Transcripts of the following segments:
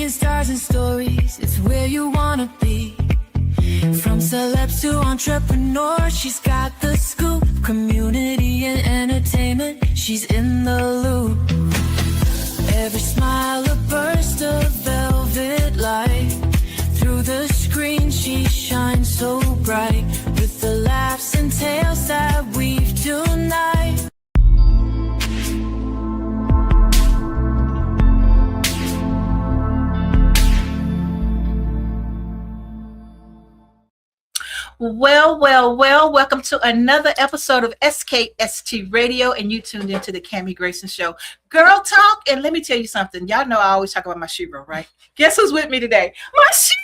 Bringing stars and stories, it's where you wanna be. From celebs to entrepreneurs, she's got the scoop. Community and entertainment, she's in the loop. Every smile a burst of velvet light. Through the screen she shines so bright. With the laughs and tales that weave tonight. Well, welcome to another episode of SKST Radio, and you tuned into the Cammie Grayson Show. Girl talk, and let me tell you something. Y'all know I always talk about my shero, right? Guess who's with me today? My shero!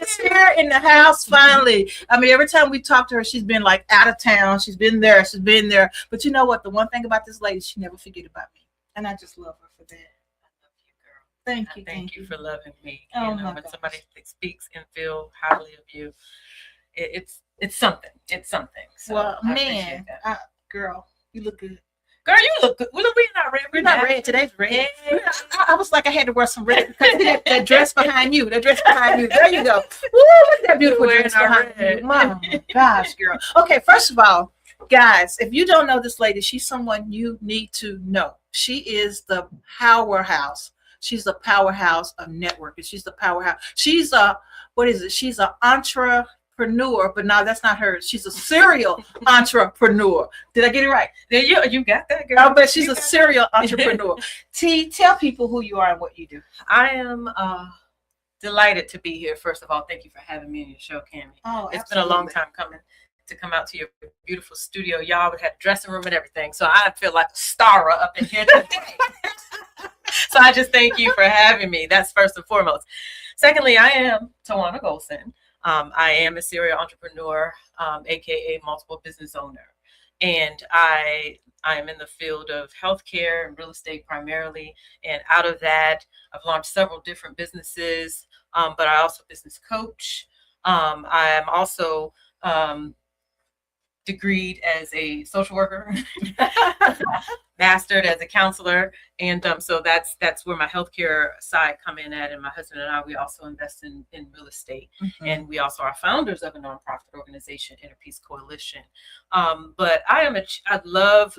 Is here in the house finally. I mean, every time we talk to her, she's been like out of town. She's been there. But you know what? The one thing about this lady, she never forget about me. And I just love her for that. Thank you for loving me. Oh, you know, when somebody speaks and feel highly of you, it's something. It's something. So well, I man, girl, you look good. Girl, you look good. We're not red. We're not red. Today's red. Yeah. I was like, I had to wear some red because that dress behind you. That dress behind you. There you go. Woo, look at that beautiful dress behind you. My gosh, girl. Okay, first of all, guys, if you don't know this lady, she's someone you need to know. She is the powerhouse. She's the powerhouse of networking. She's the powerhouse. She's a, She's an entrepreneur, but no, that's not her. She's a serial entrepreneur. Did I get it right? You got that, girl. Oh, but she's a serial entrepreneur. T, tell people who you are and what you do. I am delighted to be here. First of all, thank you for having me on your show, Cammie. Oh, it's been a long time coming to come out to your beautiful studio. Y'all would have dressing room and everything. So I feel like a star up in here today. So I just thank you for having me. That's first and foremost. Secondly, I am Ti'Juana Gholson. I am a serial entrepreneur, aka multiple business owner, and I am in the field of healthcare and real estate primarily. And out of that, I've launched several different businesses, but I also business coach. I am also degreed as a social worker, mastered as a counselor, and so that's where my healthcare side come in at. And my husband and I, we also invest in real estate, and we also are founders of a nonprofit organization, Inner Peace Coalition. But I love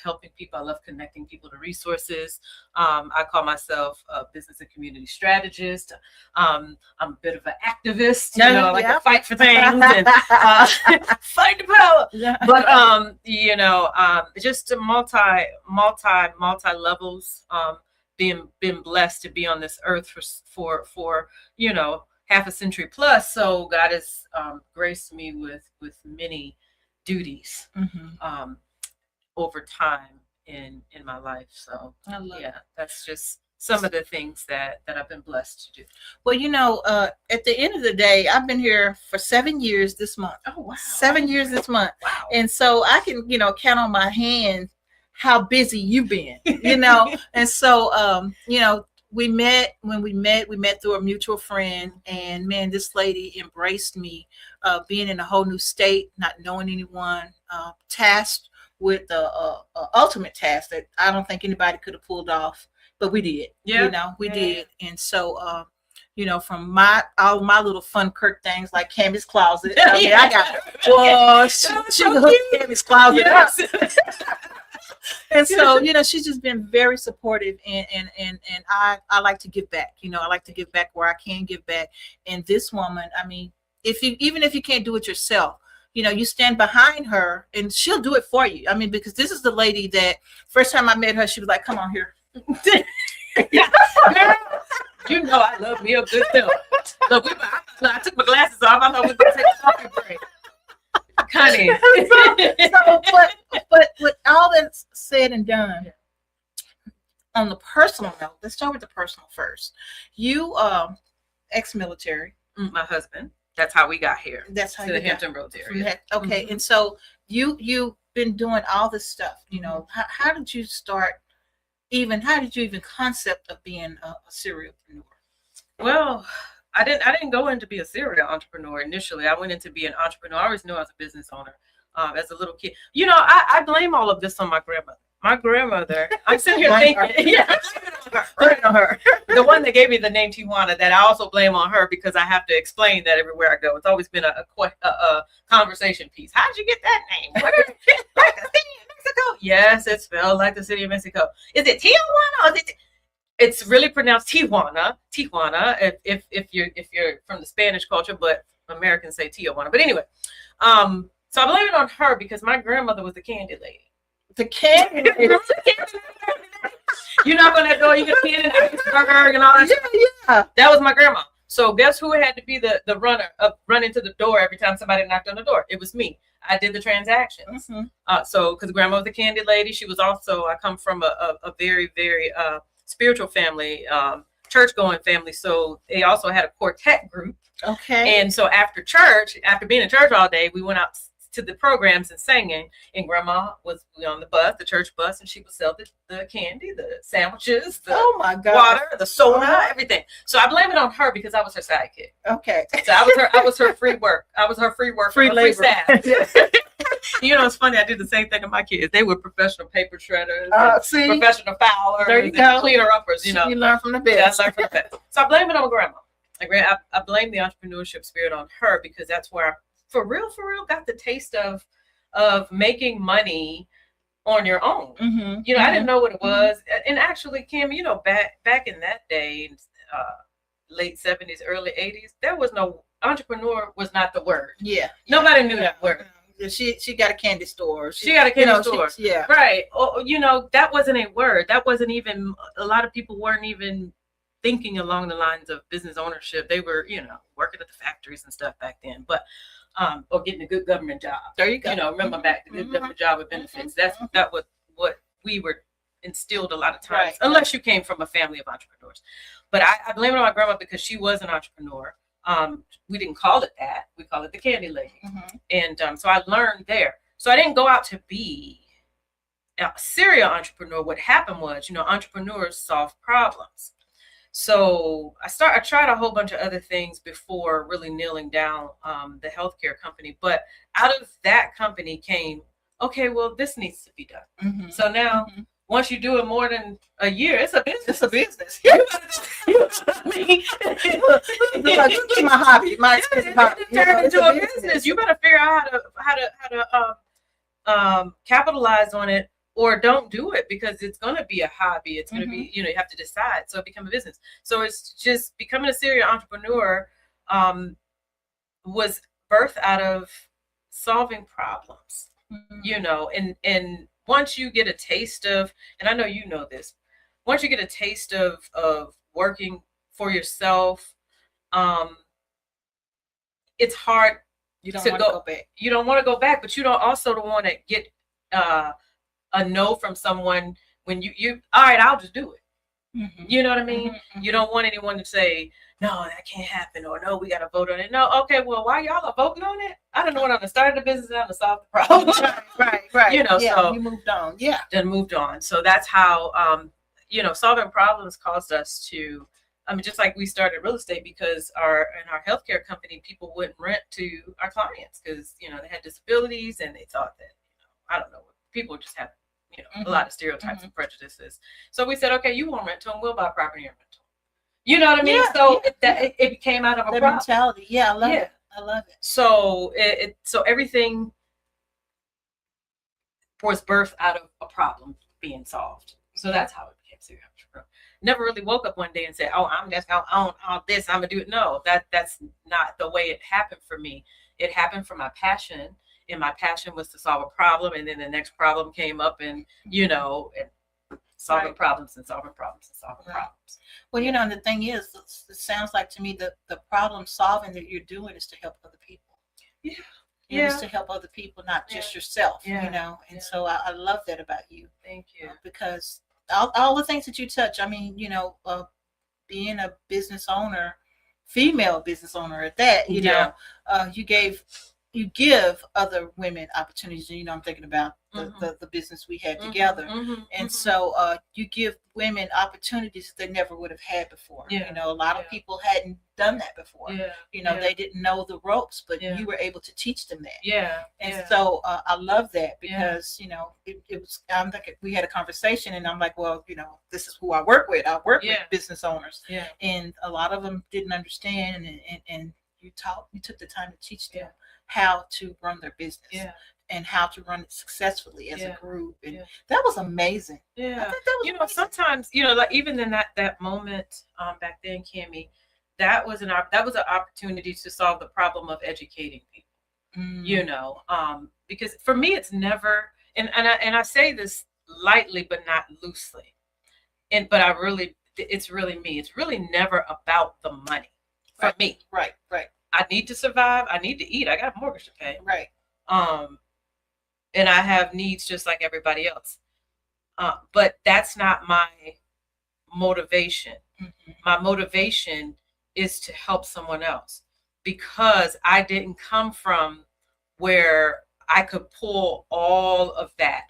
helping people. I love connecting people to resources. I call myself a business and community strategist. I'm a bit of an activist, you know, I like to fight for things and fight the power. Yeah. But just a multi levels. Been blessed to be on this earth for half a century plus. So God has graced me with many duties over time in my life. So that's just some of the things that I've been blessed to do. Well, at the end of the day, I've been here for 7 years this month. Oh, wow. 7 years this month. Wow. And so I can, count on my hand how busy you've been, And so, we met through a mutual friend, and man, this lady embraced me, being in a whole new state, not knowing anyone, tasked with the ultimate task that I don't think anybody could have pulled off, but we did. We did. And so, from all my little fun Kirk things like Cammie's Closet. I got she hooked Cammie's Closet. Yes. And so, she's just been very supportive, and I like to give back. I like to give back where I can give back. And this woman, I mean, even if you can't do it yourself, you stand behind her and she'll do it for you. I mean, because this is the lady that first time I met her, she was like, "Come on here." You know I love me a good film. Look, I took my glasses off. I thought we were going to take a coffee break. Honey. But with all that's said and done, on the personal note, let's start with the personal first. You ex-military. My husband. That's how we got here. That's how to the Hampton Roads area. Okay, and so you've been doing all this stuff. How did you start? How did you even concept of being a serial entrepreneur? Well, I didn't go in to be a serial entrepreneur initially. I went in to be an entrepreneur. I always knew I was a business owner as a little kid. I blame all of this on my grandmother. My grandmother, I'm sitting here thinking, yeah, Right on her. the one that gave me the name Ti'Juana, that I also blame on her because I have to explain that everywhere I go. It's always been a conversation piece. How'd you get that name? What is it? Like the city of Mexico? Yes, it's spelled like the city of Mexico. Is it Tijuana or is it? It's really pronounced Tijuana. Tijuana. If you're from the Spanish culture, but Americans say Tijuana. But anyway, so I blame it on her because my grandmother was the candy lady. The candy. You knock on that door, you get candy and iceberg and all that. Yeah. That was my grandma. So guess who had to be the runner of running to the door every time somebody knocked on the door? It was me. I did the transactions. So because grandma was the candy lady, she was also. I come from a very very spiritual family, church going family. So they also had a quartet group. Okay. And so after church, after being in church all day, we went out to the programs and singing, and grandma was on the bus, the church bus, and she would sell the candy, the sandwiches, the Oh my God. water, the soda, everything. So I blame it on her because I was her sidekick. Okay. So I was her free work. I was her free work, Free free labor. staff. You know, it's funny. I did the same thing to my kids. They were professional paper shredders, and See, professional fowlers, there you and go. cleaner uppers. You know, you learn from the yeah, best. I learned from the best. So I blame it on grandma. I blame the entrepreneurship spirit on her because that's where I, for real, got the taste of making money on your own. You know, I didn't know what it was. And actually, Kim, you know, back in that day, late 70s, early 80s, there was no entrepreneur was not the word. Yeah. Nobody knew that word. She got a candy store. She got a candy store. Yeah. Right. Oh, you know, that wasn't a word. That wasn't even, a lot of people weren't even thinking along the lines of business ownership. They were, you know, working at the factories and stuff back then. But or getting a good government job. There you go. You know, remember back the good government job with benefits. That was what we were instilled a lot of times, Right. unless you came from a family of entrepreneurs. But I blame it on my grandma because she was an entrepreneur. We didn't call it that. We call it the candy lady. And so I learned there. So I didn't go out to be a serial entrepreneur. What happened was, you know, entrepreneurs solve problems. So I tried a whole bunch of other things before really nailing down the healthcare company. But out of that company came, okay, well, this needs to be done. So now, once you do it more than a year, it's a business. It's a business. It's my hobby, my expensive hobby. Turn into a business. You better figure out how to capitalize on it, or don't do it because it's going to be a hobby. It's going to be, you know, you have to decide. So it become a business. So it's just becoming a serial entrepreneur was birthed out of solving problems, you know, and once you get a taste of, and I know you know this, once you get a taste of working for yourself, it's hard. You don't want to go back. You don't want to go back, but you don't want to get a no from someone when you all right, I'll just do it. You know what I mean? You don't want anyone to say, no, that can't happen, or no, we got to vote on it. No, okay, well, why y'all are voting on it? I don't know when I'm started the business and I'm solve the problem. Right. You know, yeah, so you moved on. Yeah. Then moved on. So that's how, you know, solving problems caused us to, I mean, just like we started real estate because in our healthcare company, people wouldn't rent to our clients because, you know, they had disabilities and they thought that, you know, I don't know, people just have, you know, a lot of stereotypes and prejudices. So we said, okay, you won't rent to them, we'll buy property and rent to them. You know what I mean? Yeah, so it came out of a problem. mentality. Yeah, I love it. I love it. So so everything was birthed out of a problem being solved. So that's how it became serial entrepreneur. Never really woke up one day and said, oh, I'm just going to own all this, I'm going to do it. No, that's not the way it happened for me. It happened from my passion. And my passion was to solve a problem, and then the next problem came up, and you know, and solving problems and solving problems and solving problems. Well, you know, and the thing is, it sounds like to me that the problem solving that you're doing is to help other people. Yeah. It is to help other people, not just yourself. You know, and so I love that about you. Thank you. Because all the things that you touch, I mean, you know, being a business owner, female business owner at that, you know, you gave you give other women opportunities. You know, I'm thinking about the business we had together. And so you give women opportunities they never would have had before. Yeah. You know, a lot of people hadn't done that before. Yeah. You know, Yeah. they didn't know the ropes, but Yeah. you were able to teach them that. Yeah. And Yeah. so I love that because, you know, it was, I'm like, we had a conversation and I'm like, well, you know, this is who I work with. I work with business owners. Yeah. And a lot of them didn't understand. And you took the time to teach them how to run their business and how to run it successfully as a group. And that was amazing. Yeah. I think that was you know, amazing. sometimes, you know, like even in that moment back then, Cammie, that was an opportunity to solve the problem of educating people. You know, because for me, it's never, and I say this lightly but not loosely, but it's really me. It's really never about the money for me. Right. I need to survive. I need to eat. I got a mortgage to pay. Right. And I have needs just like everybody else. But that's not my motivation. My motivation is to help someone else because I didn't come from where I could pull all of that.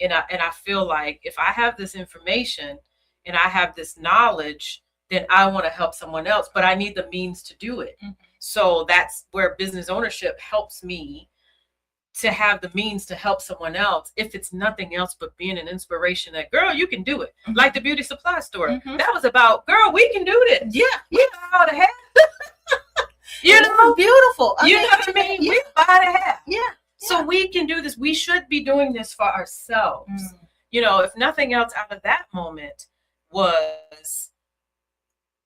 And I feel like if I have this information and I have this knowledge, then I want to help someone else, but I need the means to do it. So that's where business ownership helps me to have the means to help someone else. If it's nothing else but being an inspiration that, girl, you can do it. Like the beauty supply store. That was about, girl, we can do this. Yeah. We know how to have. You know, beautiful. You know what I mean? We buy to have. Yeah. So we can do this. We should be doing this for ourselves. You know, if nothing else out of that moment was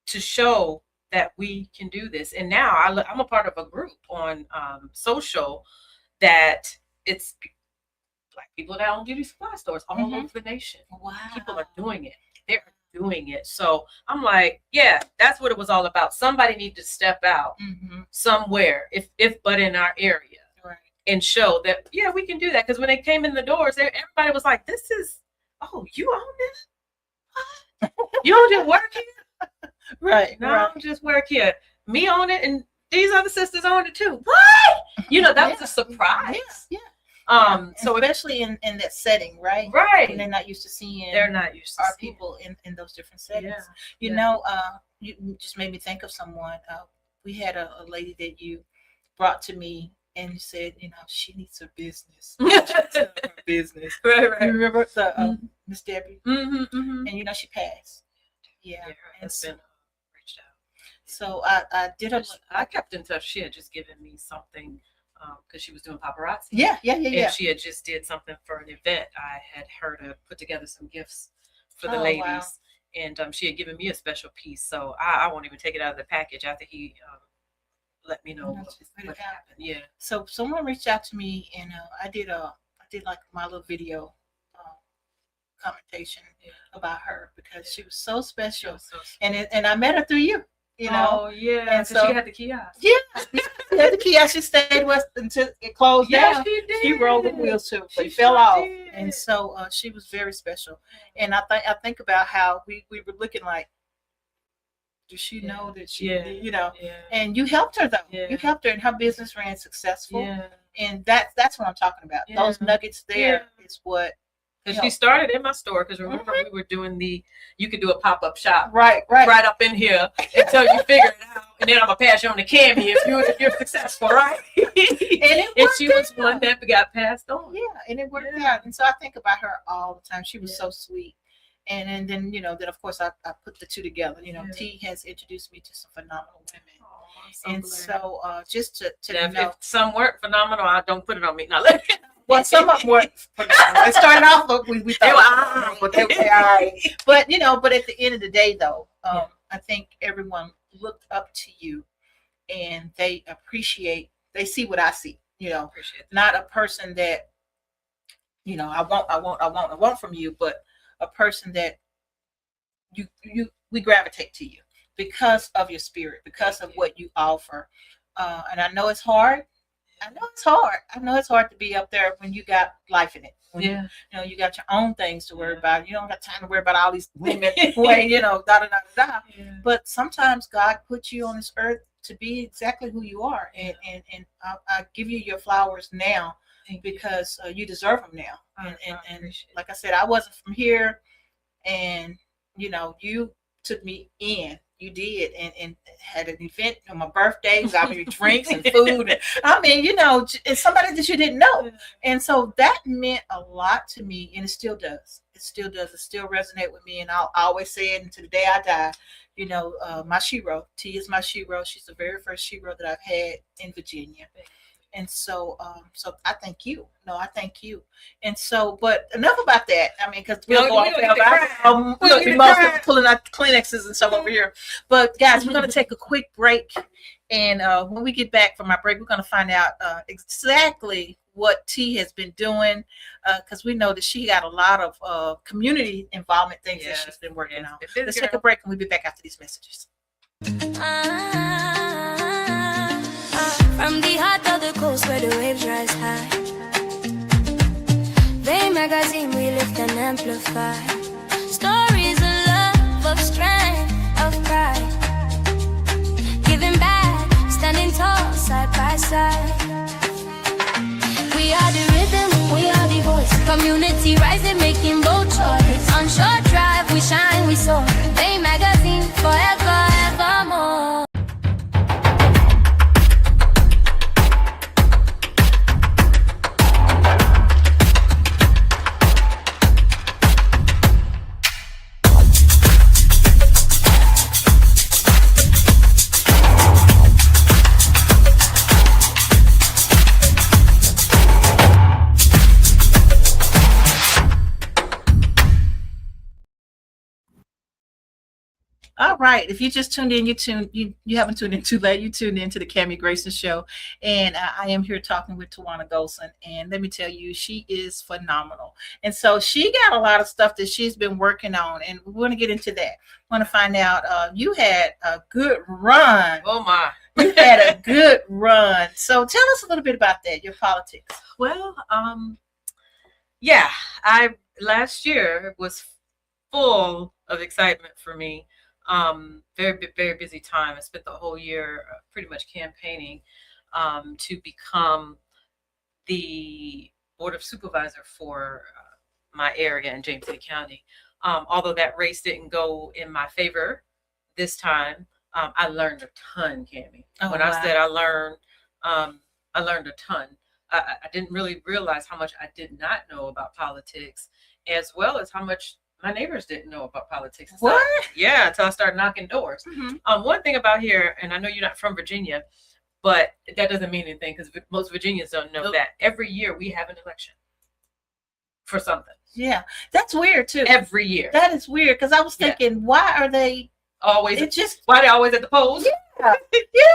to show that we can do this. And now I'm a part of a group on social that it's Black people that own beauty supply stores all over the nation. Wow. People are doing it. They're doing it. So I'm like, yeah, that's what it was all about. Somebody need to step out somewhere, if but in our area, and show that, yeah, we can do that. Because when they came in the doors, everybody was like, this is, oh, you own this? You don't just work here? Right. No, I don't just work here. Me own it, and these other sisters own it too. What? You know, that was a surprise. Yeah. So especially in that setting, right? Right. And they're not used to seeing They're not used to our seeing people in those different settings. Yeah. You know, you just made me think of someone. We had a lady that you brought to me and you said, you know, she needs a business. Her business. Right. You remember the Miss Debbie? And And you know, she passed. Yeah. her husband reached out. So I did I kept in touch. She had just given me something because she was doing paparazzi. Yeah. And she had just did something for an event. I had her to put together some gifts for the ladies. Wow. And she had given me a special piece. So I won't even take it out of the package after he let me know what happened. Yeah. So someone reached out to me and I did like my little video commentation about her because she was so special. And I met her through you. You know, oh yeah, and so she had the kiosk. Yeah, she had the kiosk. She stayed with until it closed down. She did. She rolled the wheels too, but it fell off, and so she was very special. And I think about how we were looking like, does she know that she, you know? Yeah. And you helped her though. Yeah. You helped her, and her business ran successful. Yeah. And that's what I'm talking about. Yeah. Those nuggets there is what. Because she started in my store. Because remember, we were doing you could do a pop-up shop right up in here until you figure it out, and then I'm gonna pass you on to Cammie if you're successful, right? And she was one that got passed on. Yeah, and it worked out. And so I think about her all the time. She was so sweet. And then then of course I put the two together. You know, T has introduced me to some phenomenal women. And so just to know, if some weren't phenomenal, I don't put it on me. Now let me. Well, some of them weren't phenomenal. It started off, look, we thought they were all right. But but at the end of the day, though, I think everyone looked up to you, and they they see what I see. You know, not a person that, I want from you, but a person that we gravitate to you because of your spirit, because of what you offer. And I know it's hard. I know it's hard to be up there when you got life in it. When you got your own things to worry about. You don't got time to worry about all these women, da da da da. But sometimes God puts you on this earth to be exactly who you are, and I give you your flowers now because you deserve them now. And like I said, I wasn't from here, and you took me in. You did, and had an event on my birthday, got me drinks and food. And, I mean, it's somebody that you didn't know. And so that meant a lot to me, and it still does. It still does. It still resonates with me. And I'll always say it until the day I die. My shero, T is my shero. She's the very first shero that I've had in Virginia. And so, I thank you. No, I thank you. And so, but enough about that. I mean, because we'll go on. We'll be pulling out Kleenexes and stuff over here. But guys, we're going to take a quick break. And when we get back from our break, we're going to find out exactly what T has been doing, because we know that she got a lot of community involvement things that she's been working on. Let's take a break, and we'll be back after these messages. From the heart of the coast where the waves rise high, Bay magazine we lift and amplify. Stories of love, of strength, of pride. Giving back, standing tall, side by side. We are the rhythm, we are the voice. Community rising, making bold choice. On short drive, we shine, we soar. Bay magazine, forever, evermore. All right. If you just tuned in, you haven't tuned in too late. You tuned into the Cammie Grayson Show, and I am here talking with Ti'Juana Gholson. And let me tell you, she is phenomenal. And so she got a lot of stuff that she's been working on, and we want to get into that. We want to find out. You had a good run. Oh my! You had a good run. So tell us a little bit about that. Your politics. Well, last year was full of excitement for me. Very, very busy time. I spent the whole year pretty much campaigning to become the Board of Supervisor for my area in James City County. Although that race didn't go in my favor this time, I learned a ton, Cammie. I said I learned a ton. I didn't really realize how much I did not know about politics, as well as how much my neighbors didn't know about politics. What? Yeah, until I started knocking doors. Mm-hmm. One thing about here, and I know you're not from Virginia, but that doesn't mean anything because most Virginians don't know that every year we have an election for something. Yeah, that's weird too. Every year. That is weird because I was thinking, why are they always? Why they always at the polls? Yeah,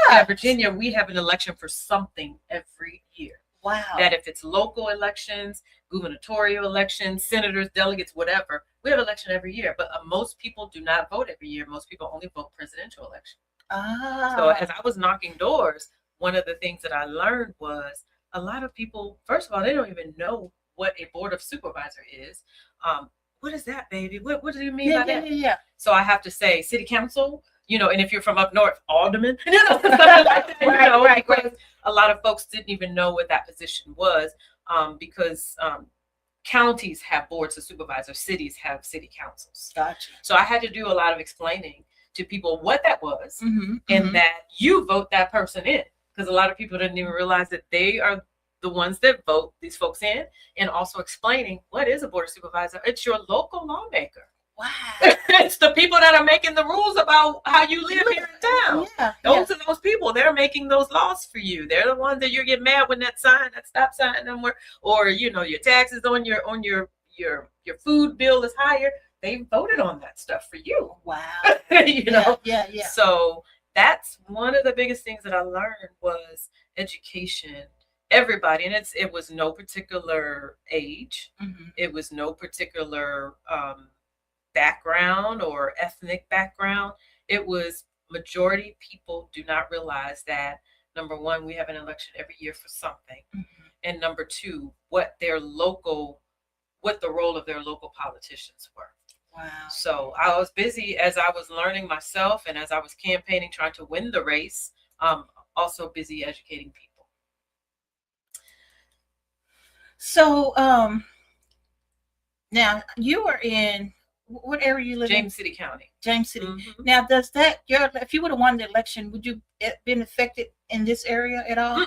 yeah. In Virginia, we have an election for something every year. Wow. That if it's local elections, gubernatorial elections, senators, delegates, whatever, we have election every year. But most people do not vote every year. Most people only vote presidential election. So as I was knocking doors, one of the things that I learned was a lot of people, first of all, they don't even know what a board of supervisor is. What is that, baby? What do you mean by that? Yeah. So I have to say city council, and if you're from up north, alderman, something like that, Right. Because a lot of folks didn't even know what that position was, because counties have boards of supervisors, cities have city councils. Gotcha. So I had to do a lot of explaining to people what that was, mm-hmm. and mm-hmm. that you vote that person in, because a lot of people didn't even realize that they are the ones that vote these folks in, and also explaining what is a board of supervisor. It's your local lawmaker. Wow. It's the people that are making the rules about how you live here in town. Yeah. Those are those people. They're making those laws for you. They're the ones that you get mad when that stop sign somewhere, or your taxes on your food bill is higher. They voted on that stuff for you. Wow. Yeah. Yeah. So that's one of the biggest things that I learned was education. Everybody, and it was no particular age. Mm-hmm. It was no particular background or ethnic background. It was majority people do not realize that, number one, we have an election every year for something. Mm-hmm. And number two, what the role of their local politicians were. Wow. So I was busy as I was learning myself, and as I was campaigning, trying to win the race Also busy educating people. So, now you are in what area you live in? James City County. James City. Mhm. Now, does that if you would have won the election, would you been affected in this area at all?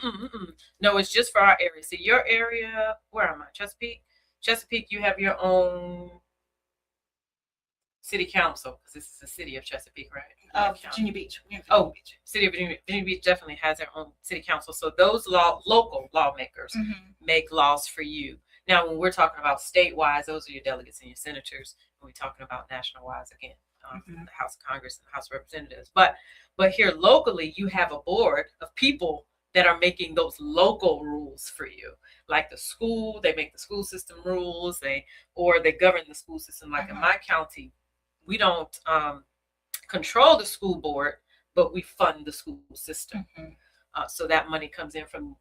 No, it's just for our area. So your area, where am I? Chesapeake. Chesapeake, you have your own city council because this is the city of Chesapeake, right? Virginia Beach. Oh, City of Virginia Beach definitely has their own city council. So those local lawmakers make laws for you. Now, when we're talking about statewide, those are your delegates and your senators. When we're talking about national wise, again, the House of Congress and the House of Representatives. But here locally, you have a board of people that are making those local rules for you. Like the school, they make the school system rules. They govern the school system. Like in my county, we don't control the school board, but we fund the school system. So that money comes in from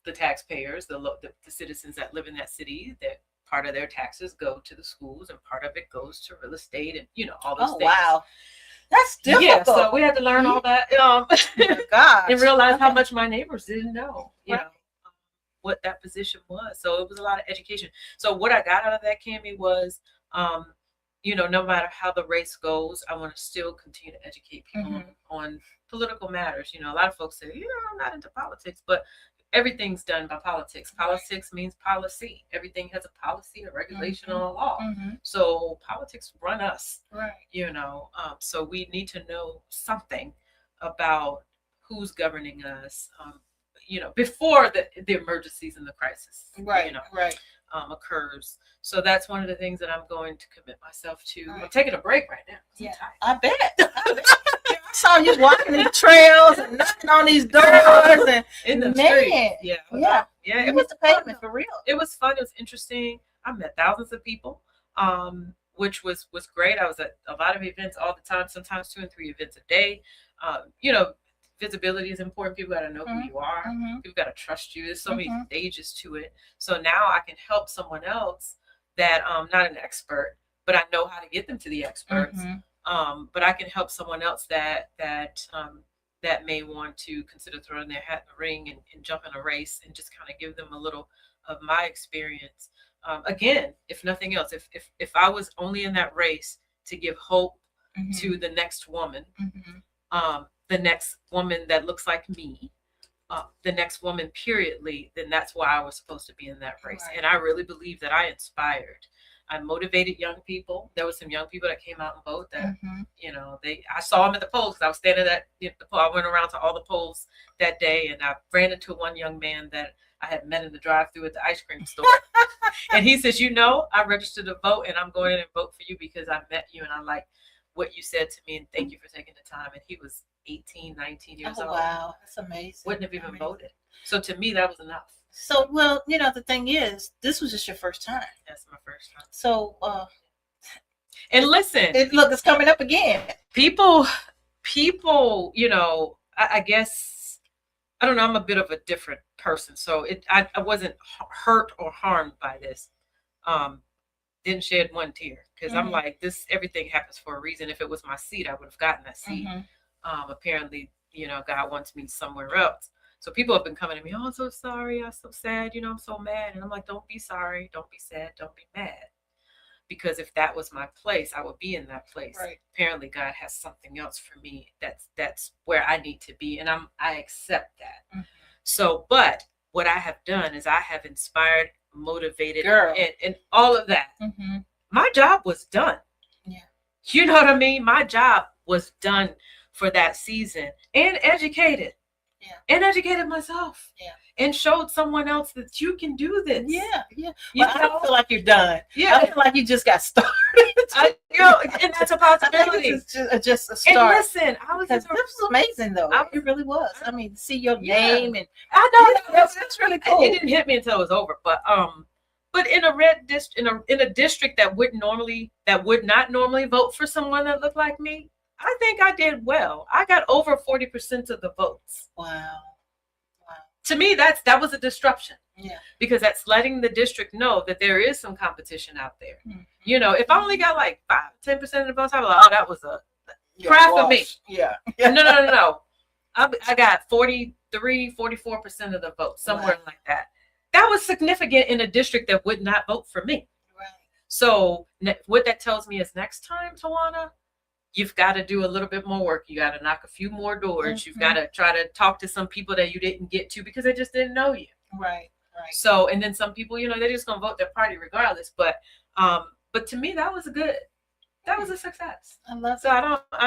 the taxpayers, the citizens that live in that city. That part of their taxes go to the schools, and part of it goes to real estate, and all those things. Wow, that's difficult. Yeah, so we had to learn all that, and realize how much my neighbors didn't know, what that position was. So it was a lot of education. So what I got out of that, Cammie, was no matter how the race goes, I want to still continue to educate people on political matters. A lot of folks say, I'm not into politics, but everything's done by politics. Politics means policy. Everything has a policy, a regulation, or a law. So politics run us, right? So we need to know something about who's governing us, before the emergencies and the crisis, right? Occurs. So that's one of the things that I'm going to commit myself to. Right. I'm taking a break right now. Yeah, I bet. I saw you walking these trails and knocking on these doors and in the street. Yeah. It was the pavement for real. It was fun. It was interesting. I met thousands of people, which was great. I was at a lot of events all the time, sometimes 2 and 3 events a day. Visibility is important. People got to know who you are. People got to trust you. There's so many stages to it. So now I can help someone else that not an expert, but I know how to get them to the experts. But I can help someone else that may want to consider throwing their hat in the ring and jump in a race, and just kind of give them a little of my experience. Again, if nothing else, if I was only in that race to give hope to the next woman, the next woman that looks like me, the next woman, periodly, then that's why I was supposed to be in that race. Right. And I really believe that I inspired. I motivated young people. There were some young people that came out and voted that, I saw them at the polls because I was standing at the poll. I went around to all the polls that day, and I ran into one young man that I had met in the drive-thru at the ice cream store. And he says, I registered to vote, and I'm going in and vote for you because I met you and I like what you said to me, and thank you for taking the time. And he was 18, 19 years old. Wow, that's amazing. Wouldn't have even voted. So to me, that was enough. So, well, the thing is, this was just your first time. That's my first time. So, and listen, it's coming up again. People, I guess, I don't know, I'm a bit of a different person. So I wasn't hurt or harmed by this. Didn't shed one tear because I'm like, everything happens for a reason. If it was my seat, I would have gotten that seat. Apparently, God wants me somewhere else. So people have been coming to me, oh, I'm so sorry, I'm so sad, I'm so mad. And I'm like, don't be sorry, don't be sad, don't be mad. Because if that was my place, I would be in that place. Right. Apparently God has something else for me that's where I need to be. And I accept that. So, but what I have done is I have inspired, motivated, and all of that. My job was done. Yeah. You know what I mean? My job was done for that season, and educated. Yeah. And educated myself. Yeah. And showed someone else that you can do this. Yeah. I don't feel like you're done. Yeah. I feel like you just got started. And that's a possibility. It's just a start. And listen, this was amazing though. It really was. I mean, to see your name, and I know that's really cool. It didn't hit me until it was over, but in a red district, in a district that would not normally vote for someone that looked like me, I think I did well. I got over 40% of the votes. Wow. To me, that was a disruption. Yeah. Because that's letting the district know that there is some competition out there. If I only got like 5-10% of the votes, I was like, oh, that was a cry for me. Yeah. No. I got 44% of the vote, somewhere Wow. like that. That was significant in a district that would not vote for me. Right. So what that tells me is next time, Tawana, you've got to do a little bit more work. You got to knock a few more doors. You've got to try to talk to some people that you didn't get to because they just didn't know you. Right. Right. So, and then some people, they're just gonna vote their party regardless. But to me, that was a success. I love So it. I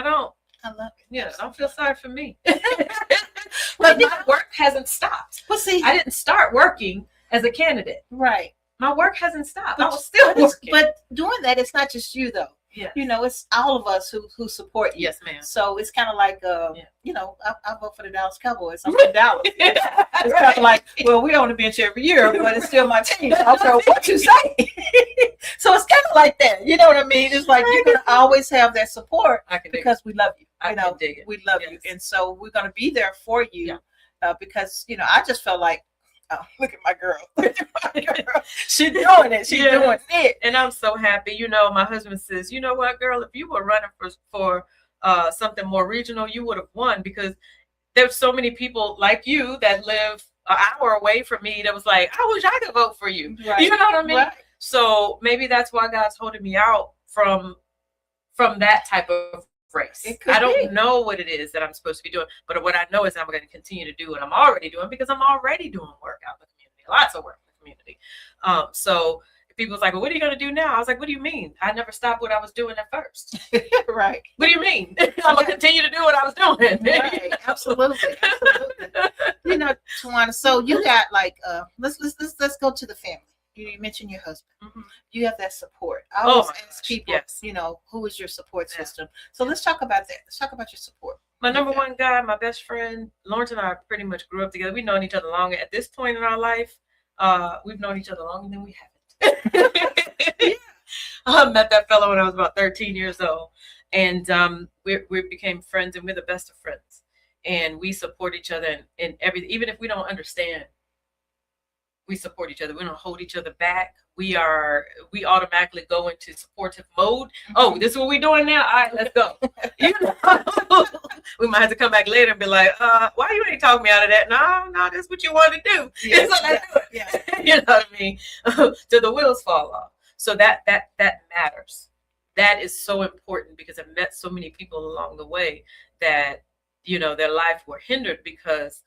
don't, I love it. yeah, don't feel sorry for me. But my work hasn't stopped. Well, see, I didn't start working as a candidate. right. My work hasn't stopped. But, I was still working. but doing that, it's not just you though. Yeah. It's all of us who support you. Yes, ma'am. So it's kind of like, Yeah. I vote for the Dallas Cowboys. I'm from Dallas. It's kind of like, well, we on the bench every year, but it's still my team. I don't care what you say. So it's kind of like that. You know what I mean? It's like you're going to always have that support I can dig because we love you. I can dig it. We love Yes. you. And so we're going to be there for you Yeah. because, I just felt like, oh, look at my girl. Look at my girl. She's doing it. She's doing it. And I'm so happy. My husband says, you know what, girl, if you were running for something more regional, you would have won because there's so many people like you that live an hour away from me that was like, I wish I could vote for you. Right. You know what I mean? Right. So maybe that's why God's holding me out from that type of race. I don't know what it is that I'm supposed to be doing, but what I know is I'm going to continue to do what I'm already doing because I'm already doing work out in the community, lots of work in the community. So people's like, well, what are you going to do now? I was like, what do you mean? I never stopped what I was doing at first. Right. What do you mean? I'm going to continue to do what I was doing. Right. Absolutely. Tawana, so you got like, let's go to the family. You mentioned your husband. Mm-hmm. You have that support. I always ask gosh, people, yes. who is your support system? So let's talk about that. Let's talk about your support. My number one guy, my best friend, Lawrence and I pretty much grew up together. We've known each other longer. At this point in our life, we've known each other longer than we haven't. I met that fellow when I was about 13 years old. And we became friends, and we're the best of friends. And we support each other in everything. Even if we don't understand, we support each other. We don't hold each other back. We automatically go into supportive mode. Oh, this is what we're doing now. All right, let's go. We might have to come back later and be like, why you ain't talking me out of that? No, that's what you want to do. Yes. So let's do it. Yeah. You know what I mean? Till the wheels fall off. So that matters. That is so important because I've met so many people along the way that, their life were hindered because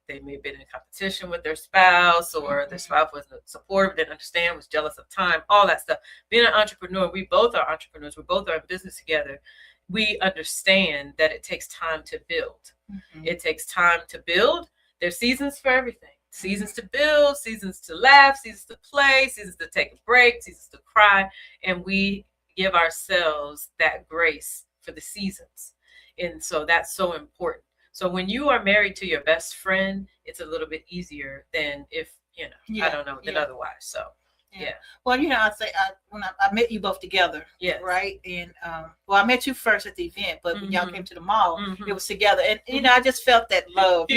they may have been in competition with their spouse, or their spouse wasn't supportive, didn't understand, was jealous of time, all that stuff. Being an entrepreneur, we both are entrepreneurs. We both are in business together. We understand that it takes time to build. Mm-hmm. It takes time to build. There's seasons for everything. Seasons to build, seasons to laugh, seasons to play, seasons to take a break, seasons to cry. And we give ourselves that grace for the seasons. And so that's so important. So when you are married to your best friend, it's a little bit easier than if, I don't know, than otherwise. So, yeah. Well, I say when I met you both together, right? And I met you first at the event, but when y'all came to the mall, it was together, and I just felt that love.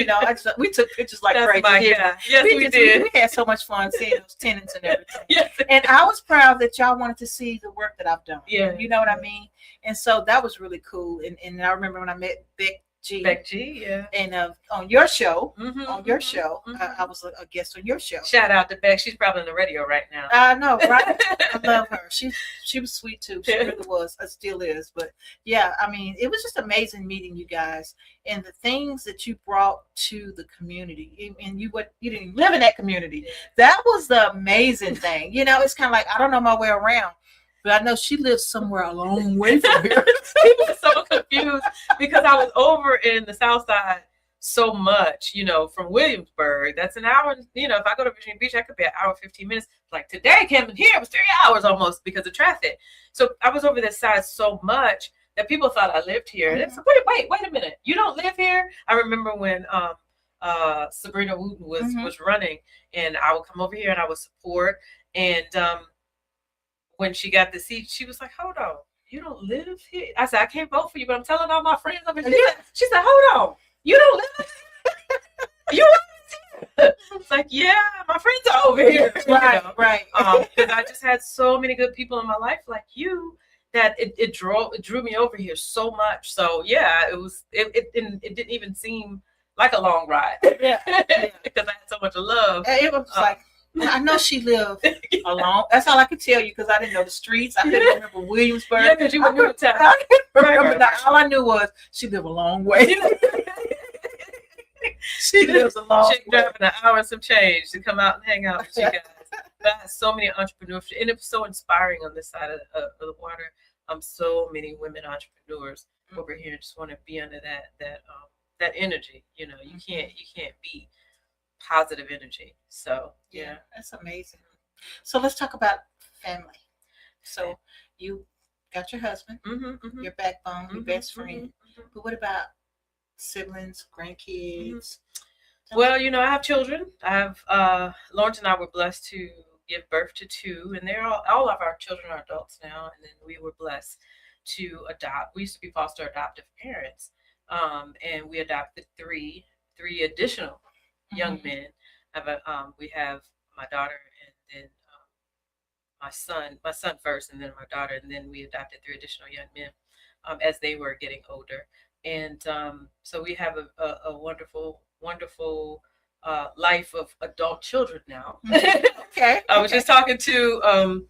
We took pictures like crazy. Yes, we did. We had so much fun seeing those tenants and everything. Yes. And I was proud that y'all wanted to see the work that I've done. Yeah, you know what I mean. And so that was really cool. And I remember when I met Beck G, and on your show, I was a guest on your show. Shout out to Beck. She's probably on the radio right now. I know, right? I love her. She was sweet too. She really was. It still is. But yeah, I mean, it was just amazing meeting you guys and the things that you brought to the community. And you didn't live in that community. That was the amazing thing. It's kind of like I don't know my way around. But I know she lives somewhere a long way from here. People are so confused because I was over in the South Side so much, from Williamsburg. That's an hour. If I go to Virginia Beach, I could be an hour, 15 minutes. Like today, coming here, it was 3 hours almost because of traffic. So I was over this side so much that people thought I lived here. And it's wait a minute. You don't live here? I remember when Sabrina Wooten was running, and I would come over here and I would support. And when she got the seat, she was like, hold on, you don't live here? I said, I can't vote for you, but I'm telling all my friends over here. She said, hold on, you don't live here? You live here? It's like, yeah, my friends are over here. Right. Because I just had so many good people in my life like you that it drew me over here so much. So yeah, it didn't even seem like a long ride. Yeah. Because I had so much love. It was like, I know she lived alone. That's all I could tell you because I didn't know the streets. I couldn't remember Williamsburg. Yeah, because you were new to town. I couldn't remember Right. that. All I knew was she lived a long way. She lives a long She way. driving an hour and some change to come out and hang out with you guys. But I had so many entrepreneurs, and it was so inspiring on this side of the water. So many women entrepreneurs over here just want to be under that energy. You know, you can't beat positive energy. So Yeah, that's amazing. So let's talk about family. So you got your husband, your backbone, your best friend. But what about siblings, grandkids? Well, you know, I have children. I have Lawrence and I were blessed to give birth to 2, and they're all of our children are adults now. And then we were blessed to adopt. We used to be foster adoptive parents, and we adopted three additional young men. We have my daughter, and then my son first, and then my daughter, and then we adopted 3 additional young men as they were getting older. And so we have a wonderful life of adult children now. Okay. I was just talking to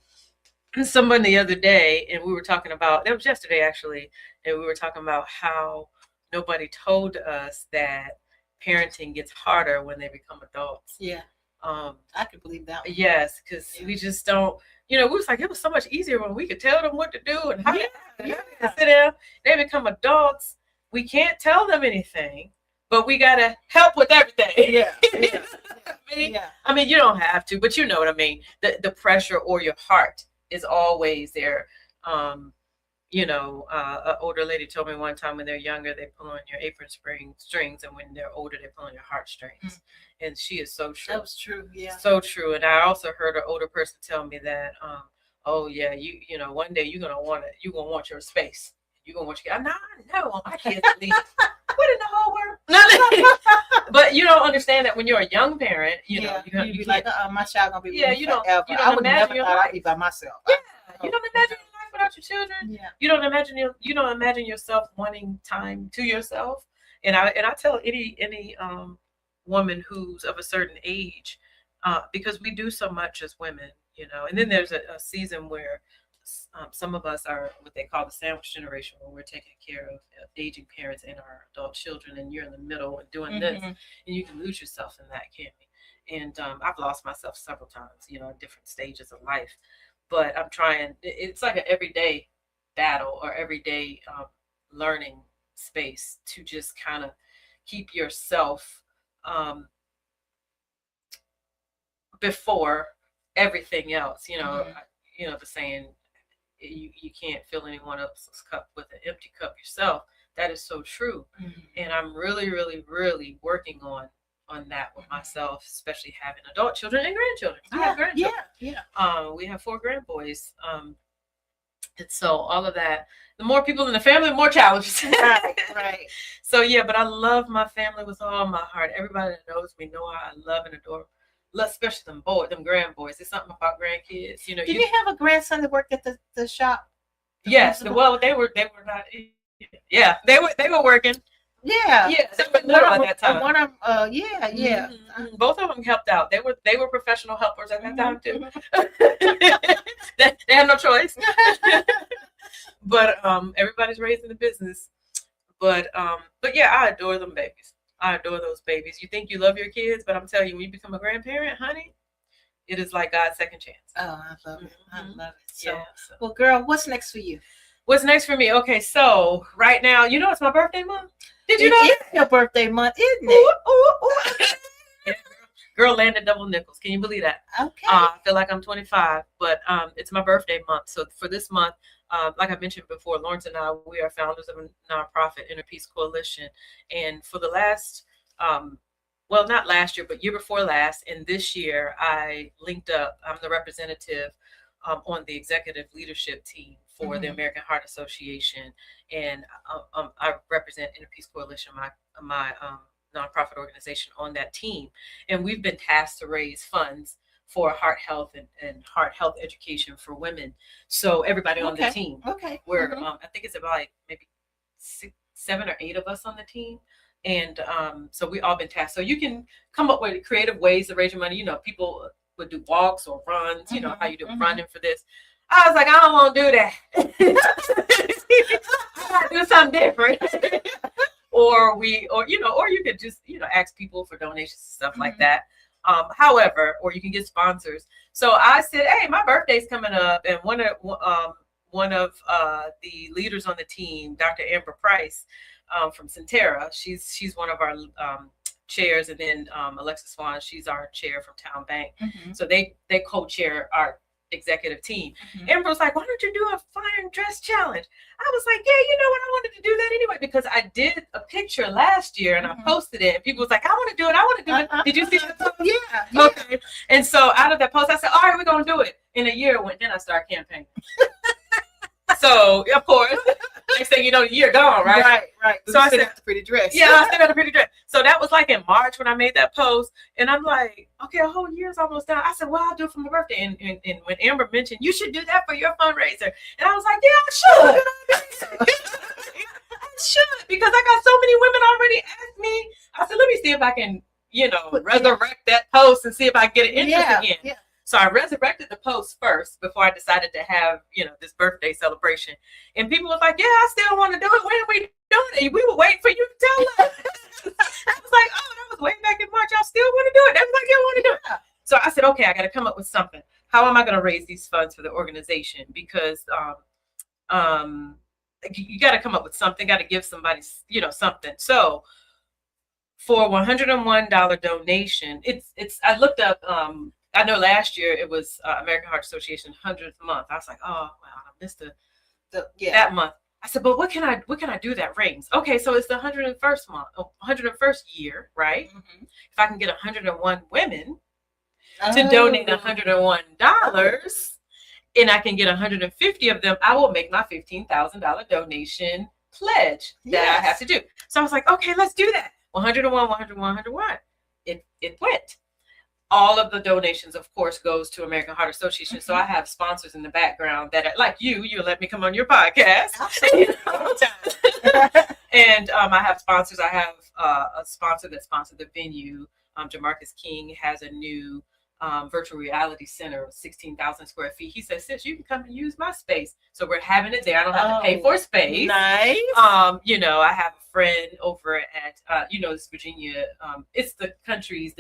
someone the other day, and we were talking about, it was yesterday actually, and we were talking about how nobody told us that parenting gets harder when they become adults. Yeah. I could believe that one. Yes, because we just don't, you know, we was like, it was so much easier when we could tell them what to do and how to sit down. They become adults. We can't tell them anything, but we got to help with everything. Yeah. I mean, you don't have to, but you know what I mean. The pressure or your heart is always there. You know, an older lady told me one time when they're younger, they pull on your apron strings, and when they're older, they pull on your heartstrings. And she is so true. That was true. Yeah. So true. And I also heard an older person tell me that, oh yeah, you know, one day you're gonna want your space. You're gonna want your kids. No, my kids leave. What in the whole world? But you don't understand that when you're a young parent, you know, you like, my child gonna be with me you don't forever. imagine I would never your thought life. I'd be by myself. Yeah, you don't imagine your life without your children. Yeah. You don't imagine yourself wanting time to yourself. And I tell any woman who's of a certain age, because we do so much as women, you know. And then there's a season where some of us are what they call the sandwich generation, where we're taking care of aging parents and our adult children, and you're in the middle and doing this, and you can lose yourself in that, can't we? And I've lost myself several times, you know, at different stages of life. But I'm trying. It's like an everyday battle or everyday learning space to just kind of keep yourself before everything else. You know, the saying, you can't fill anyone else's cup with an empty cup yourself. That is so true. And I'm really, really, really working on that with myself, especially having adult children and grandchildren. I have grandchildren. Yeah. We have 4 grandboys. And so all of that, the more people in the family, the more challenges. Right. So yeah, but I love my family with all my heart. Everybody that knows me know I love and adore, especially them grandboys. There's something about grandkids. You know. Did you have a grandson that worked at the shop? Yes. Well, they were not. Yeah, they were working. Yeah. Yeah. They were little at that time. One of them. Yeah. Both of them helped out. They were professional helpers at that time too. They had no choice. But everybody's raised in the business. But yeah, I adore them babies. I adore those babies. You think you love your kids, but I'm telling you, when you become a grandparent, honey, it is like God's second chance. Oh, I love it. I love it. So, Yeah, well, girl, what's next for you? What's next for me? Okay, so right now, you know it's my birthday month. Did you know? It's your birthday month, isn't it? Yeah, girl landed double nickels. Can you believe that? Okay. I feel like I'm 25, but it's my birthday month. So for this month, like I mentioned before, Lawrence and I, we are founders of a nonprofit, L.I.P.S Coalition. And for the last, well, not last year, but year before last, and this year, I linked up. I'm the representative on the executive leadership team for the American Heart Association. And I represent L.I.P.S Coalition, my nonprofit organization, on that team. And we've been tasked to raise funds for heart health and heart health education for women. So everybody on the team. Okay. We're I think it's about like maybe 7 or 8 of us on the team. And so we all been tasked. So you can come up with creative ways to raise your money. You know, people would do walks or runs. You know how you do running for this. I was like, I don't want to do that. I gotta do something different. or you could just, ask people for donations and stuff like that. However, or you can get sponsors. So I said, hey, my birthday's coming up, and one of the leaders on the team, Dr. Amber Price, from Centera, she's one of our chairs, and then Alexis Swan, she's our chair from Town Bank. So they co-chair our executive team. Amber was like, why don't you do a fine dress challenge? I was like, yeah, you know what, I wanted to do that anyway, because I did a picture last year and I posted it, and people was like, I want to do it. Did you see the post? Yeah. Okay. And so out of that post, I said, all right, we're gonna do it. In a year went, then I started campaigning. So of course, next thing you know, the year gone, right? Right. So I said, the pretty dress. yeah, I still got a pretty dress. So that was like in March when I made that post, and I'm like, okay, a whole year's almost done. I said, well, I'll do it for my birthday. And when Amber mentioned you should do that for your fundraiser, and I was like, yeah, I should. I should, because I got so many women already asked me. I said, let me see if I can, resurrect that post and see if I can get an interest again. Yeah. So I resurrected the post first before I decided to have, this birthday celebration. And people was like, yeah, I still want to do it. When are we doing it? We were waiting for you to tell us. I was like, oh, that was way back in March. Y'all still want to do it? They was like, yeah, I want to do it. So I said, okay, I got to come up with something. How am I going to raise these funds for the organization? Because you got to come up with something, got to give somebody, something. So for $101 donation, I looked up, I know last year it was American Heart Association 100th month. I was like, oh, wow, I missed that month. I said, but what can I do that rings? Okay, so it's the 101st month, 101st year, right? If I can get 101 women to donate $101, and I can get 150 of them, I will make my $15,000 donation pledge that I have to do. So I was like, okay, let's do that. 101, 101, 101. It went. All of the donations, of course, goes to American Heart Association. So I have sponsors in the background that are like you let me come on your podcast. And I have sponsors. I have a sponsor that sponsored the venue. Jamarcus King has a new virtual reality center of 16,000 square feet. He says, sis, you can come and use my space. So we're having it there. I don't have to pay for space. Nice. I have a friend over at, it's Virginia. It's the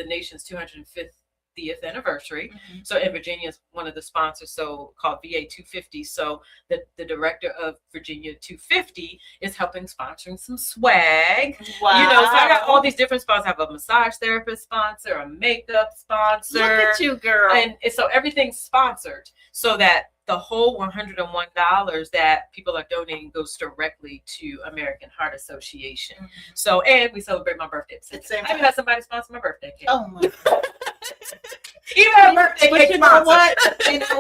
nation's 250th anniversary. So in Virginia is one of the sponsors, so called VA 250. So the director of Virginia 250 is helping sponsoring some swag. Wow. So I got all these different sponsors. I have a massage therapist sponsor, a makeup sponsor. Look at you, girl. And so everything's sponsored so that the whole $101 that people are donating goes directly to American Heart Association. So, and we celebrate my birthday. I even had somebody sponsor my birthday cake. Oh my God. You have a birthday cake. You know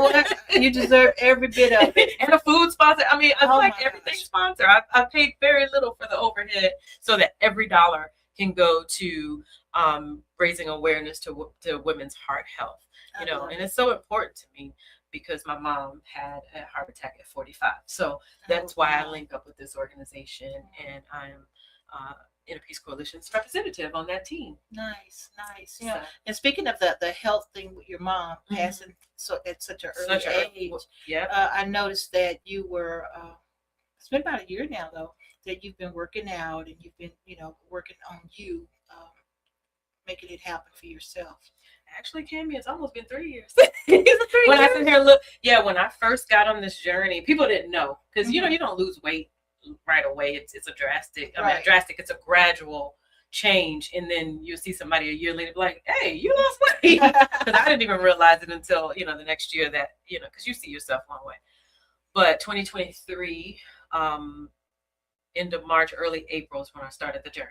what? You deserve every bit of it. And a food sponsor. I mean, I like everything sponsored. I paid very little for the overhead so that every dollar can go to raising awareness to women's heart health. And it's so important to me, because my mom had a heart attack at 45. So that's why I link up with this organization, and I'm Inner Peace Coalition's representative on that team. Nice. And speaking of the health thing with your mom passing at such an early age, I noticed that you were, it's been about a year now though, that you've been working out and you've been, working on you, making it happen for yourself. Actually, Cammy, it's almost been 3 years. When I sit here and look, when I first got on this journey, people didn't know, because you don't lose weight right away. It's a drastic. It's a gradual change, and then you'll see somebody a year later be like, "Hey, you lost weight," because I didn't even realize it until the next year that because you see yourself one way. But 2023, end of March, early April is when I started the journey,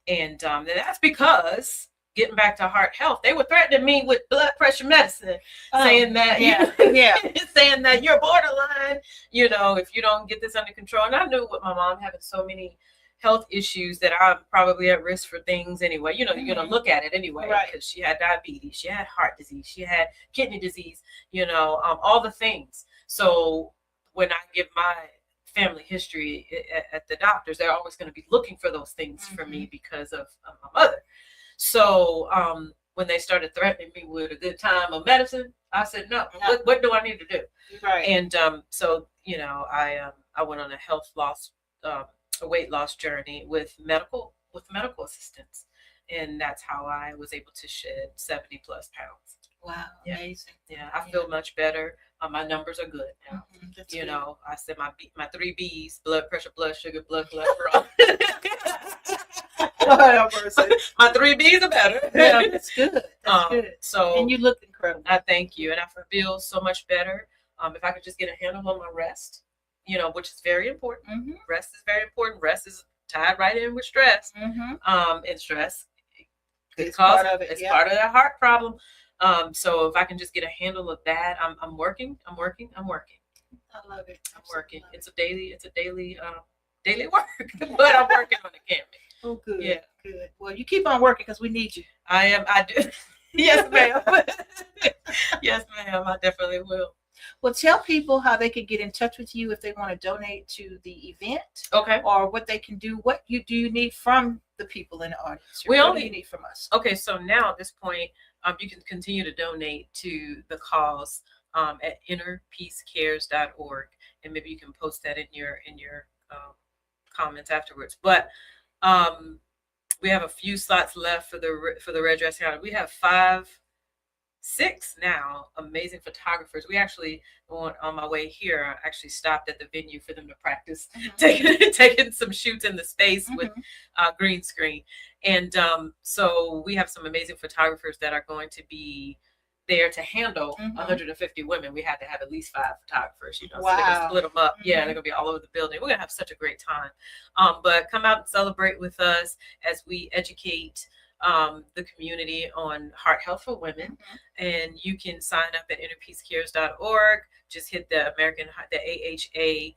and that's because, getting back to heart health, they were threatening me with blood pressure medicine, saying that saying that you're borderline, if you don't get this under control. And I knew with my mom having so many health issues that I'm probably at risk for things anyway. You're going to look at it anyway, because she had diabetes, she had heart disease, she had kidney disease, all the things. So when I give my family history at the doctors, they're always going to be looking for those things for me because of my mother. So when they started threatening me with a good time of medicine, I said, no, what do I need to do? Right. And so, you know, I went on a weight loss journey with medical assistance. And that's how I was able to shed 70 plus pounds. Wow, Yeah. amazing. Yeah, I feel much better. My numbers are good now. That's You good. know, I said my 3 B's: blood pressure, blood sugar, blood cholesterol. My 3 B's are better. Yeah, that's good. That's good. So, And you look incredible. I thank you, and I feel so much better. If I could just get a handle on my rest, you know, which is very important. Rest is very important. Rest is tied right in with stress. And stress, it's part of it. It's part of that heart problem. So if I can just get a handle of that, I'm working. I love it. I'm working. It's a daily work, but I'm working on it, Cammie. Oh, good. Yeah. Good. Well, you keep on working because we need you. I do. Yes, ma'am. Yes, ma'am. I definitely will. Well, tell people how they can get in touch with you if they want to donate to the event. Okay. Or what they can do. What you need from the people in the audience. What do you need from us? Okay, so now at this point, you can continue to donate to the cause at innerpeacecares.org, and maybe you can post that in your comments afterwards. But we have a few slots left for the red dress counter. We have 6 now amazing photographers. We actually, on my way here, I actually stopped at the venue for them to practice taking some shoots in the space with green screen. And so we have some amazing photographers that are going to be there to handle 150 women. We had to have at least 5 photographers, you know, so they're gonna split them up. Yeah, they're gonna be all over the building. We're gonna have such a great time. But come out and celebrate with us as we educate the community on heart health for women. And you can sign up at innerpeacecares.org. Just hit the AHA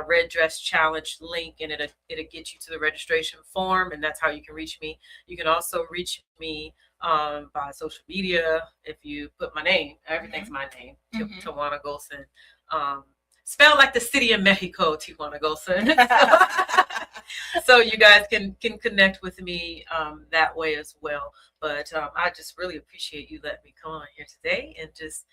Red Dress Challenge link, and it'll get you to the registration form, and that's how you can reach me. You can also reach me by social media. If you put my name, everything's my name, Ti'Juana Gholson. Spelled like the city of Mexico, Ti'Juana Gholson. So you guys can connect with me that way as well. But I just really appreciate you letting me come on here today and just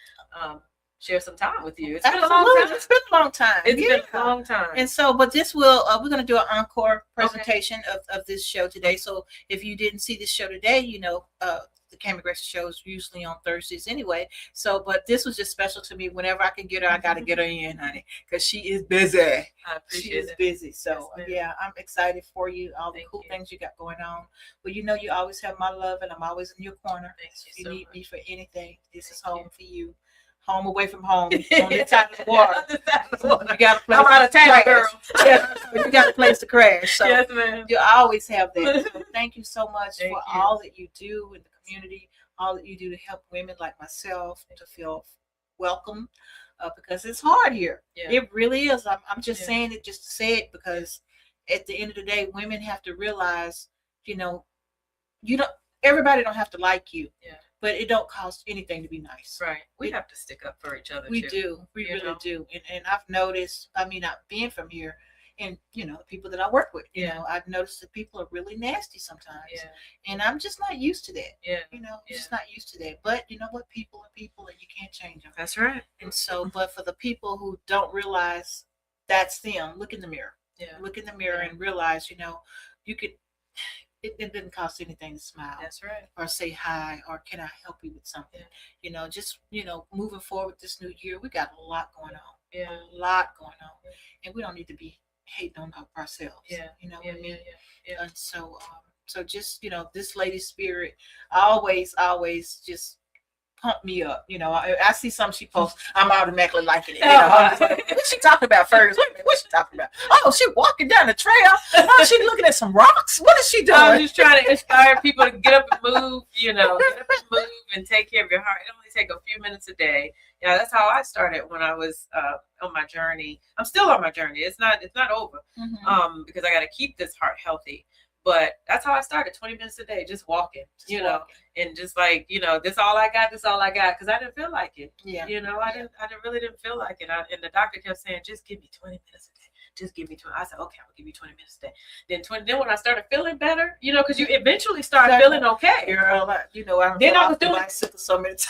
share some time with you. It's been a long time. It's been a long time. It's been a long time. And so, but this will, we're going to do an encore presentation of this show today. So if you didn't see this show today, you know, the Cammie Grayson show is usually on Thursdays anyway. So, but this was just special to me. Whenever I can get her, I got to get her in, honey, because she is busy. I appreciate She is it. busy. So, Yes, yeah, I'm excited for you. All the Thank cool you. things you got going on. Well, you know, you always have my love, and I'm always in your corner. Thank you If you so need much. me for anything, this is Thank home for you. Home away from home. On this side of the water. You got a place. I'm out of town, to girl. crash. Yeah, you got a place to crash. So Yes, ma'am. you always have that. So thank you so much Thank for you. all that you do in the community, all that you do to help women like myself to feel welcome, because it's hard here. Yeah. It really is. I'm just Yeah. saying it just to say it, because at the end of the day, women have to realize, you know, everybody don't have to like you. Yeah. But it don't cost anything to be nice. Right. We have to stick up for each other. We too. do. We You really know? do. And I've noticed, I mean, not being from here, and, you know, the people that I work with, you Yeah. know, I've noticed that people are really nasty sometimes. Yeah. And I'm just not used to that. Yeah. You know, Yeah. just not used to that. But you know what? People are people, and you can't change them. That's right. And so, but for the people who don't realize that's them, look in the mirror. Yeah. Look in the mirror Yeah. and realize, you know, it didn't cost anything to smile. That's right. Or say hi, or can I help you with something? Yeah. You know, just, you know, moving forward this new year, we got a lot going on. Yeah. A lot going on. Yeah. And we don't need to be hating on ourselves. Yeah. You know Yeah. what I mean? Yeah. And so, so just, you know, this lady's spirit always just pump me up. You know, I see something she posts, I'm automatically liking it. You know, I'm just like, what's she talking about first? Wait a minute, what's she talking about? Oh, she walking down the trail. Oh, she looking at some rocks. What is she doing? I'm just trying to inspire people to get up and move, you know, get up and move and take care of your heart. It only take a few minutes a day. Yeah, that's how I started when I was on my journey. I'm still on my journey. It's not over. Because I got to keep this heart healthy. But that's how I started, 20 minutes a day, just walking, you know, and just like, you know, this all I got, because I didn't feel like it. Yeah. You know, I really didn't feel like it. And the doctor kept saying, just give me 20 minutes a day. just give me 20. I said, okay, I'll give you 20 minutes a day. Then when I started feeling better, you know, because you eventually start feeling okay. Girl, you know, I Then I was doing doing bicycle so many times.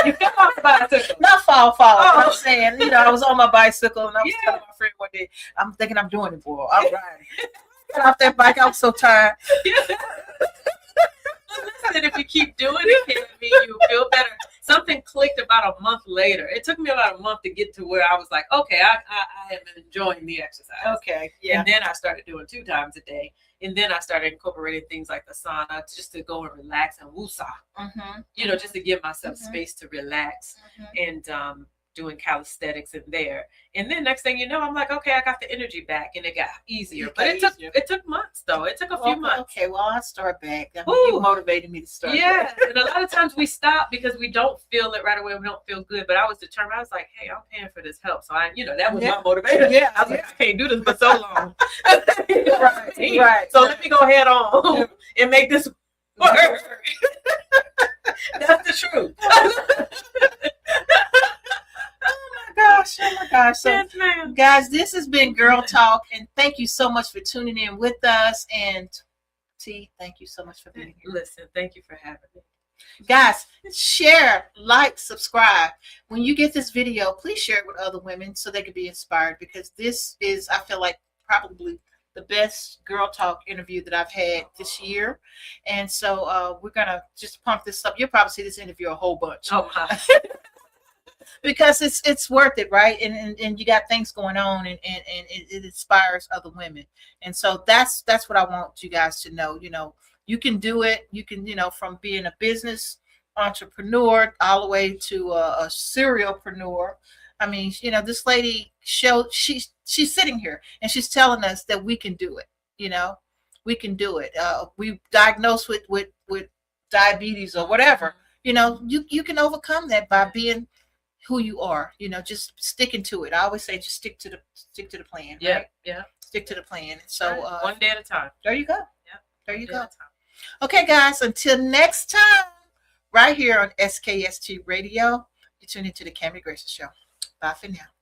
You fell off the bicycle. Not fall. Oh. I'm saying, you know, I was on my bicycle and I was Yeah. telling my friend one day, I'm thinking I'm doing it, boy. I'm riding. Got off that bike, I was so tired. Listen, if you keep doing it, can mean you feel better. Something clicked about a month later. It took me about a month to get to where I was like, okay, I am enjoying the exercise. Okay, yeah. And then I started doing 2 times a day. And then I started incorporating things like the sauna just to go and relax and woosah. Mm-hmm. You know, just to give myself Mhm. space to relax Mm-hmm. and doing calisthenics in there. And then next thing you know, I'm like, okay, I got the energy back and it got easier. It But got easier. it took months though. It took a few months. Okay, well, I'll start back. I mean, Ooh. you motivated me to start Yeah, back. and a lot of times we stop because we don't feel it right away. We don't feel good. But I was determined. I was like, "Hey, I'm paying for this help." So that was Yeah. my motivation. Yeah. I was like, "I can't do this for so long." Right. So let me go ahead on and make this work. That's the truth. Oh my gosh. So, Yes, ma'am. guys, this has been Girl Talk, and thank you so much for tuning in with us. And T, thank you so much for being here. Listen, thank you for having me. Guys, share, like, subscribe. When you get this video, please share it with other women so they can be inspired, because this is, I feel like, probably the best Girl Talk interview that I've had this year. And so we're going to just pump this up. You'll probably see this interview a whole bunch. Oh my. Because it's worth it, right? And you got things going on, and it inspires other women. And so that's what I want you guys to know. You know, you can do it. You can, from being a business entrepreneur all the way to a serialpreneur. I mean, this lady she's sitting here and she's telling us that we can do it. We can do it. We diagnosed with diabetes or whatever. You can overcome that by being who you are, just sticking to it. I always say, just stick to the plan. Yeah, right? yeah. Stick to the plan. So one day at a time. there you go. Yeah. There you One day go. at a time. Okay, guys, until next time, right here on SKST Radio, you tune into the Grayson Show. Bye for now.